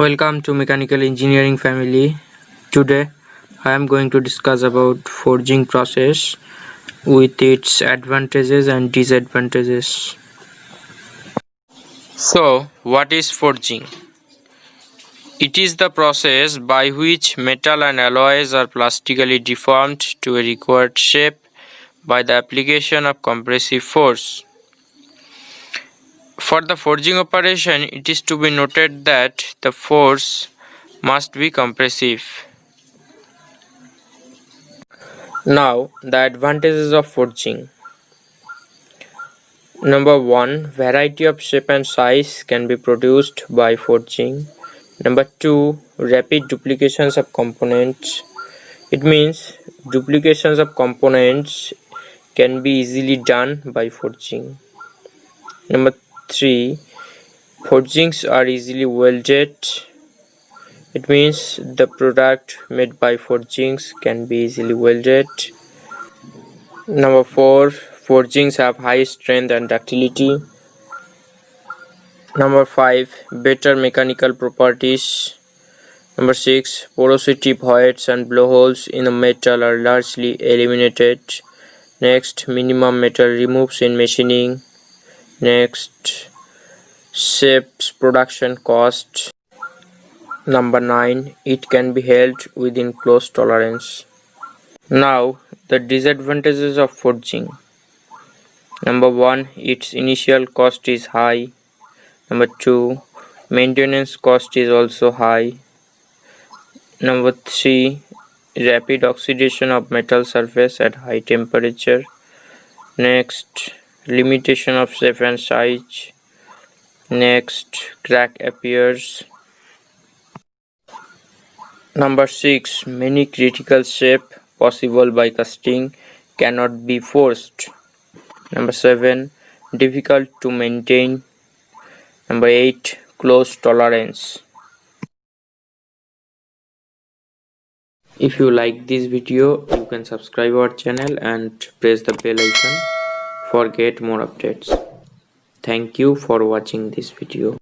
Welcome to Mechanical Engineering family. Today I am going to discuss about forging process with its advantages and disadvantages. So, what is forging? It is the process by which metal and alloys are plastically deformed to a required shape by the application of compressive force. For the forging operation, it is to be noted that the force must be compressive. Now, the advantages of forging. Number 1. Variety of shape and size can be produced by forging. Number 2. Rapid duplications of components. It means duplications of components can be easily done by forging. Number 3. Forgings are easily welded. It means the product made by forgings can be easily welded. Number 4. Forgings have high strength and ductility. Number 5. Better mechanical properties. Number 6. Porosity, voids and blowholes in the metal are largely eliminated. Next, minimum metal removes in machining. Next, saves production cost. Number 9. It can be held within close tolerance. Now, the disadvantages of forging. Number 1. Its initial cost is high. Number 2. Maintenance cost is also high. Number 3. Rapid oxidation of metal surface at high temperature. Next, limitation of shape and size. Next, crack appears. Number 6. Many critical shape possible by casting cannot be forced. Number 7. Difficult to maintain. Number 8. Close tolerance. If you like this video, you can subscribe our channel and press the bell icon for get more updates. Thank you for watching this video.